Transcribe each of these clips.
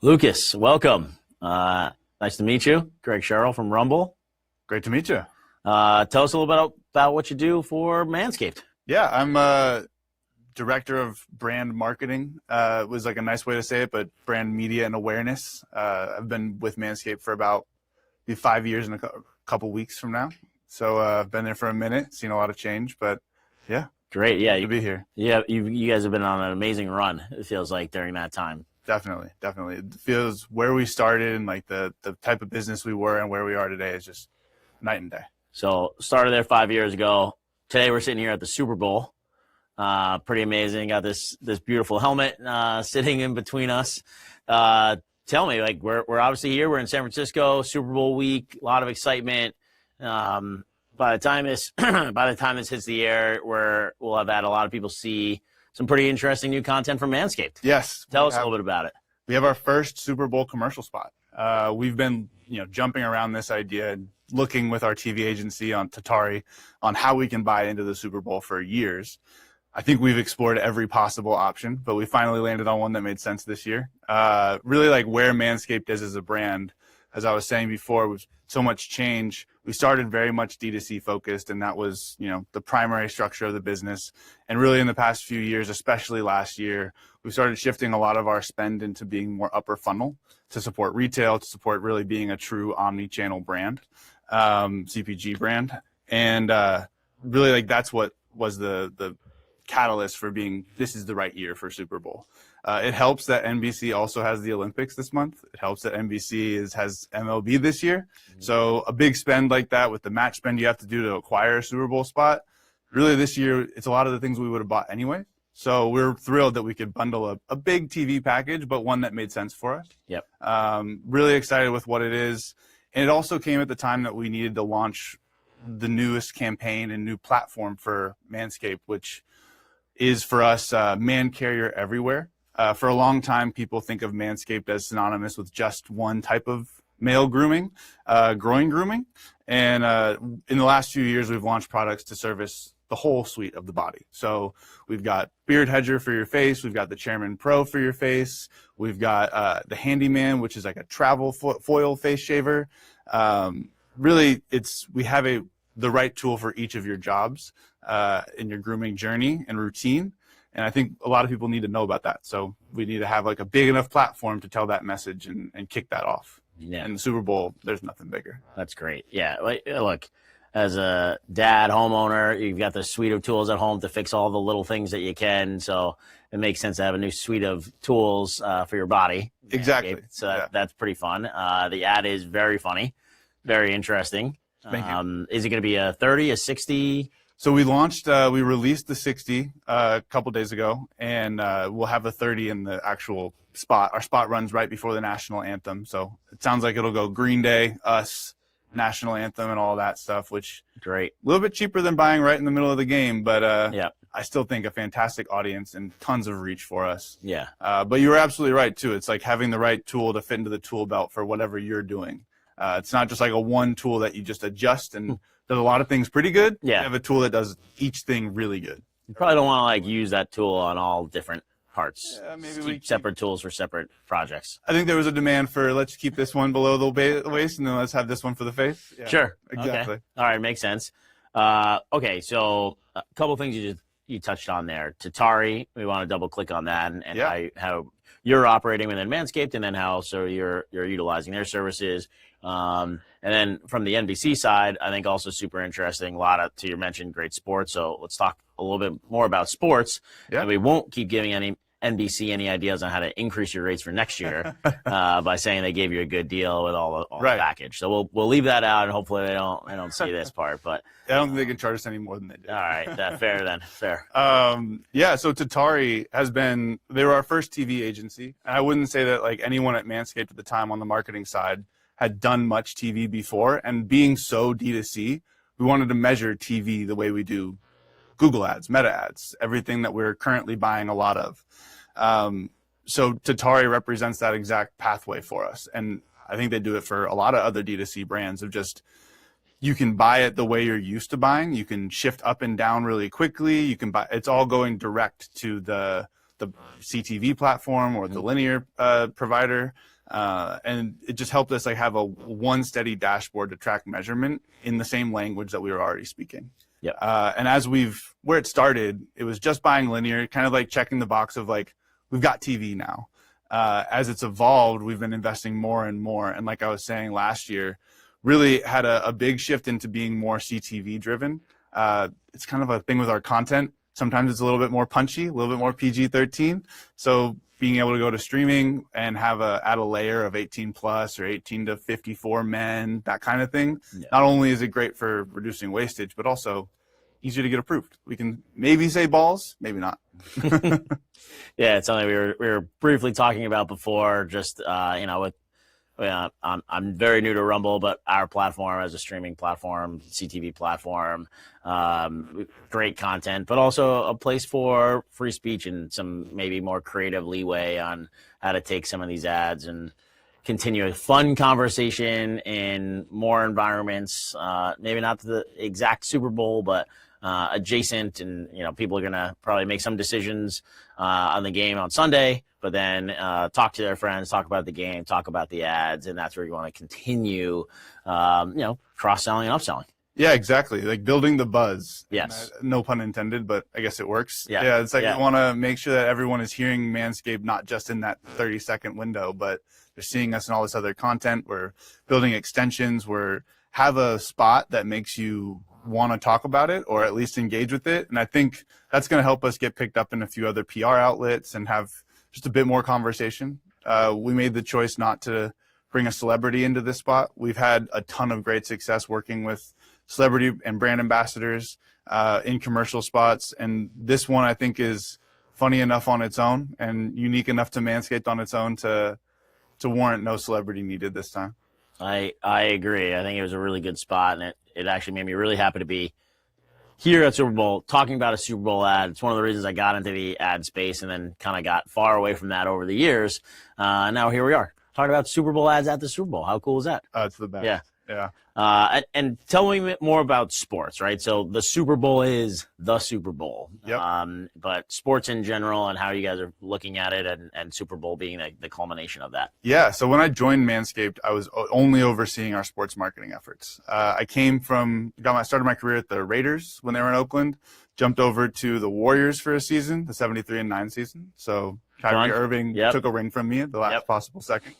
Lucas, welcome. Nice to meet you. Greg Sherrill from Rumble. Great to meet you. Tell us a little bit about what you do for Manscaped. Yeah, I'm director of brand marketing. Was like a nice way to say it, but brand media and awareness. I've been with Manscaped for about 5 years and a couple weeks from now. So I've been there for a minute, seen a lot of change, but yeah. Great. Yeah. Good to be here. Yeah. You guys have been on an amazing run, it feels like, during that time. Definitely. It feels where we started and like the type of business we were and where we are today is just night and day. So started there 5 years ago. Today we're sitting here at the Super Bowl. Pretty amazing. Got this beautiful helmet sitting in between us. Tell me, like, we're obviously here. We're in San Francisco, Super Bowl week, a lot of excitement. By the time this hits the air, we'll have had a lot of people see some pretty interesting new content from Manscaped. Yes. Tell us a little bit about it. We have our first Super Bowl commercial spot. We've been, jumping around this idea and looking with our TV agency on Tatari on how we can buy into the Super Bowl for years. I think we've explored every possible option, but we finally landed on one that made sense this year. Really like where Manscaped is as a brand. As I was saying before, with so much change, we started very much D2C focused, and that was, the primary structure of the business. And really in the past few years, especially last year, we started shifting a lot of our spend into being more upper funnel to support retail, to support really being a true omni-channel brand, CPG brand. And really like that's what was the catalyst for being, this is the right year for Super Bowl. It helps that NBC also has the Olympics this month. It helps that NBC has MLB this year. So a big spend like that with the match spend you have to do to acquire a Super Bowl spot, really this year, it's a lot of the things we would have bought anyway. So we're thrilled that we could bundle a big TV package, but one that made sense for us. Yep. Really excited with what it is. And it also came at the time that we needed to launch the newest campaign and new platform for Manscaped, which is for us man carrier everywhere. For a long time, people think of Manscaped as synonymous with just one type of male grooming, groin grooming. And in the last few years, we've launched products to service the whole suite of the body. So we've got Beard Hedger for your face. We've got the Chairman Pro for your face. We've got the Handyman, which is like a travel foil face shaver. Really, we have the right tool for each of your jobs in your grooming journey and routine. And I think a lot of people need to know about that. So we need to have like a big enough platform to tell that message and kick that off. Yeah. And the Super Bowl, there's nothing bigger. That's great. Yeah. Look, as a dad, homeowner, you've got the suite of tools at home to fix all the little things that you can. So it makes sense to have a new suite of tools for your body. Exactly. So that's pretty fun. The ad is very funny, very interesting. Thank you. Is it going to be a 30, a 60? So we released the 60 a couple days ago, and we'll have the 30 in the actual spot. Our spot runs right before the national anthem. So it sounds like it'll go Green Day, us, national anthem, and all that stuff, which great. A little bit cheaper than buying right in the middle of the game, but yeah. I still think a fantastic audience and tons of reach for us. Yeah. But you were absolutely right, too. It's like having the right tool to fit into the tool belt for whatever you're doing. It's not just like a one tool that you just adjust and does a lot of things pretty good. Yeah. You have a tool that does each thing really good. You probably don't want to like use that tool on all different parts. Yeah, maybe Just we keep separate tools for separate projects. I think there was a demand for let's keep this one below the waist and then let's have this one for the face. Yeah, Sure. exactly. Okay. All right, makes sense. Okay, so a couple things you touched on there. Tatari, we want to double click on that and Yeah. how you're operating within Manscaped, and then how you're utilizing their services. And then from the NBC side, I think also super interesting. A lot of, to your mention, great sports. So let's talk a little bit more about sports. Yeah. And we won't keep giving NBC any ideas on how to increase your rates for next year by saying they gave you a good deal with all the package. So we'll leave that out, and hopefully they don't see this part. But I don't think they can charge us any more than they do. All right, fair then, fair. Yeah, so Tatari they were our first TV agency. And I wouldn't say that like anyone at Manscaped at the time on the marketing side had done much TV before. And being so D2C, we wanted to measure TV the way we do Google ads, meta ads, everything that we're currently buying a lot of. So Tatari represents that exact pathway for us. And I think they do it for a lot of other D2C brands of just, you can buy it the way you're used to buying. You can shift up and down really quickly. You can buy, it's all going direct to the the CTV platform or the linear provider. And it just helped us like have a one steady dashboard to track measurement in the same language that we were already speaking. Yep. And as where it started, it was just buying linear, kind of like checking the box of like, we've got TV now. As it's evolved, we've been investing more and more. And like I was saying last year, really had a big shift into being more CTV driven. It's kind of a thing with our content. Sometimes it's a little bit more punchy, a little bit more PG-13. So being able to go to streaming and add a layer of 18 plus or 18 to 54 men, that kind of thing. Yeah. Not only is it great for reducing wastage, but also easier to get approved. We can maybe say balls, maybe not. Yeah, it's something we were briefly talking about before. Just I'm very new to Rumble, but our platform as a streaming platform, CTV platform, great content, but also a place for free speech and some maybe more creative leeway on how to take some of these ads and continue a fun conversation in more environments, maybe not the exact Super Bowl, but adjacent, and people are gonna probably make some decisions on the game on Sunday, but then talk to their friends, talk about the game, talk about the ads, and that's where you want to continue, cross-selling and upselling. Yeah, exactly. Like building the buzz. Yes. No pun intended, but I guess it works. Yeah. It's like we want to make sure that everyone is hearing Manscaped not just in that 30-second window, but they're seeing us in all this other content. We're building extensions. Have a spot that makes you want to talk about it or at least engage with it. And I think that's going to help us get picked up in a few other PR outlets and have just a bit more conversation. We made the choice not to bring a celebrity into this spot. We've had a ton of great success working with celebrity and brand ambassadors in commercial spots. And this one I think is funny enough on its own and unique enough to Manscaped on its own to warrant no celebrity needed this time. I agree. I think it was a really good spot, and it actually made me really happy to be here at Super Bowl talking about a Super Bowl ad. It's one of the reasons I got into the ad space and then kind of got far away from that over the years. Now here we are talking about Super Bowl ads at the Super Bowl. How cool is that? It's the best. Yeah. Yeah. And tell me more about sports, right? So the Super Bowl is the Super Bowl. Yep. But sports in general and how you guys are looking at it and Super Bowl being the culmination of that. Yeah. So when I joined Manscaped, I was only overseeing our sports marketing efforts. I started my career at the Raiders when they were in Oakland, jumped over to the Warriors for a season, the 73-9 season. So Kyrie Irving took a ring from me at the last possible second.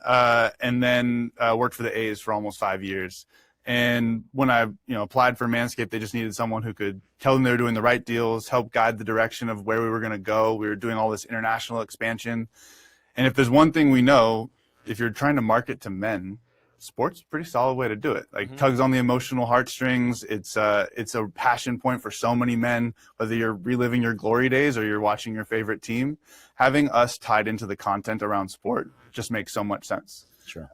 And then worked for the A's for almost 5 years. And when I applied for Manscaped, they just needed someone who could tell them they were doing the right deals, help guide the direction of where we were going to go. We were doing all this international expansion. And if there's one thing we know, if you're trying to market to men, sports is a pretty solid way to do it. Like tugs on the emotional heartstrings. It's a passion point for so many men, whether you're reliving your glory days or you're watching your favorite team. Having us tied into the content around sport just makes so much sense. Sure.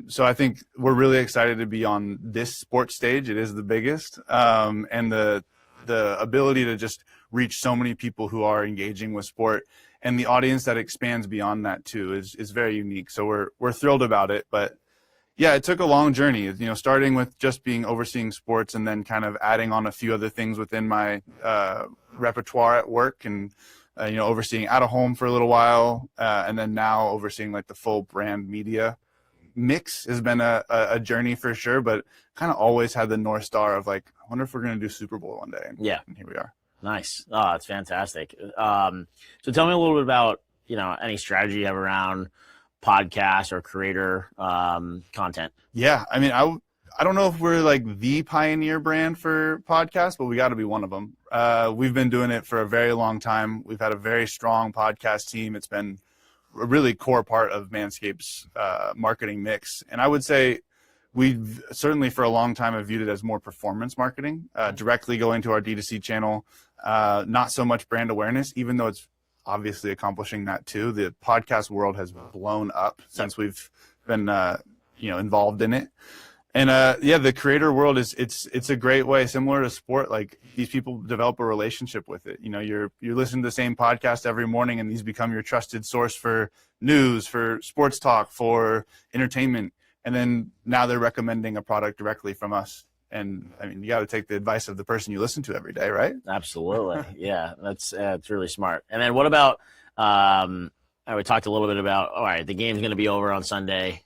So I think we're really excited to be on this sports stage. It is the biggest. And the ability to just reach so many people who are engaging with sport and the audience that expands beyond that too is very unique. So we're thrilled about it, but yeah, it took a long journey, starting with just overseeing sports and then kind of adding on a few other things within my repertoire at work and, overseeing out of home for a little while. And then now overseeing like the full brand media mix has been a journey for sure, but kind of always had the North Star of like, I wonder if we're going to do Super Bowl one day. And here we are. Nice. Oh, it's fantastic. So tell me a little bit about, any strategy you have around podcast or creator content. Yeah. I mean, I don't know if we're like the pioneer brand for podcasts, but we got to be one of them. We've been doing it for a very long time. We've had a very strong podcast team. It's been a really core part of Manscaped's marketing mix. And I would say we've certainly for a long time have viewed it as more performance marketing, directly going to our D2C channel, not so much brand awareness, even though it's obviously accomplishing that too. The podcast world has blown up since we've been, involved in it. And the creator world it's a great way, similar to sport. Like these people develop a relationship with it. You're listening to the same podcast every morning, and these become your trusted source for news, for sports talk, for entertainment. And then now they're recommending a product directly from us And I mean, you got to take the advice of the person you listen to every day, right? Absolutely. Yeah, that's it's really smart. And then what about we talked a little bit about, all right, the game's going to be over on Sunday.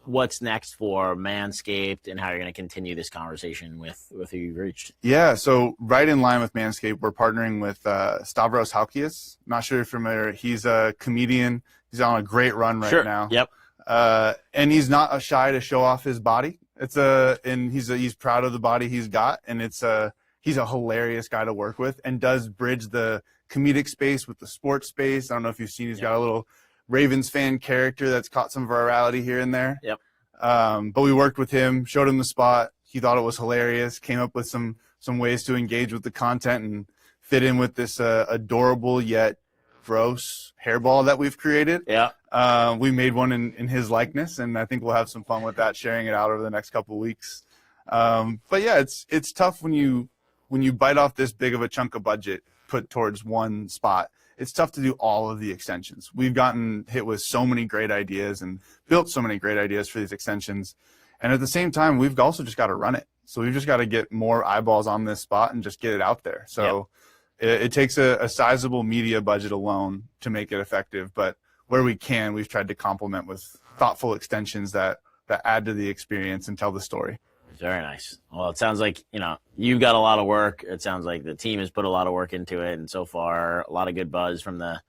What's next for Manscaped and how you're going to continue this conversation with who you've reached? Yeah, so right in line with Manscaped, we're partnering with Stavros Halkias. Not sure if you're familiar. He's a comedian. He's on a great run right now. Yep. And he's not shy to show off his body. And he's proud of the body he's got, and he's a hilarious guy to work with, and does bridge the comedic space with the sports space. I don't know if you've seen, he's got a little Ravens fan character that's caught some virality here and there. Yep. But we worked with him, showed him the spot. He thought it was hilarious, came up with some ways to engage with the content and fit in with this adorable yet gross hairball that we've created. Yeah. We made one in his likeness, and I think we'll have some fun with that, sharing it out over the next couple of weeks. But yeah, it's tough when you bite off this big of a chunk of budget put towards one spot. It's tough to do all of the extensions. We've gotten hit with so many great ideas and built so many great ideas for these extensions. And at the same time, we've also just got to run it. So we've just got to get more eyeballs on this spot and just get it out there. So it takes a sizable media budget alone to make it effective. But where we can, we've tried to complement with thoughtful extensions that add to the experience and tell the story. Very nice. Well, it sounds like, you've got a lot of work. It sounds like the team has put a lot of work into it. And so far, a lot of good buzz from the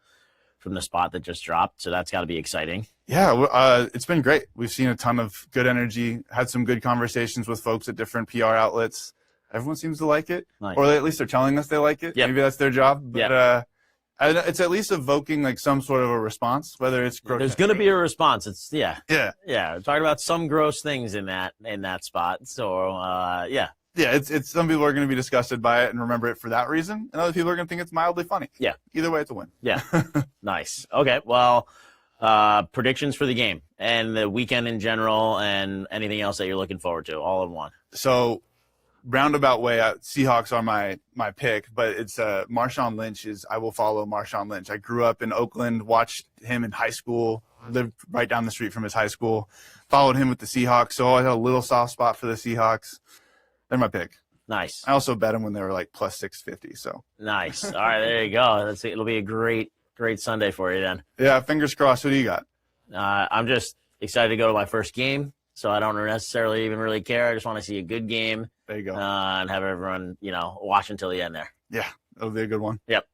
spot that just dropped. So that's got to be exciting. Yeah, it's been great. We've seen a ton of good energy, had some good conversations with folks at different PR outlets. Everyone seems to like it, nice. Or at least they're telling us they like it. Yep. Maybe that's their job. But yep. It's at least evoking like some sort of a response, whether it's gross. There's going to be a response. It's yeah. We're talking about some gross things in that spot. So yeah. It's some people are going to be disgusted by it and remember it for that reason, and other people are going to think it's mildly funny. Yeah. Either way, it's a win. Yeah. Nice. Okay. Well, predictions for the game and the weekend in general, and anything else that you're looking forward to, all in one. So, roundabout way, Seahawks are my pick, but it's Marshawn Lynch I will follow Marshawn Lynch. I grew up in Oakland, watched him in high school, lived right down the street from his high school, followed him with the Seahawks, so I had a little soft spot for the Seahawks. They're my pick. Nice. I also bet them when they were like plus 650. So nice. All right, there you go. It'll be a great Sunday for you then. Yeah, fingers crossed. Who do you got? I'm just excited to go to my first game, so I don't necessarily even really care. I just want to see a good game. There you go. And have everyone, watch until the end there. Yeah, that'll be a good one. Yep.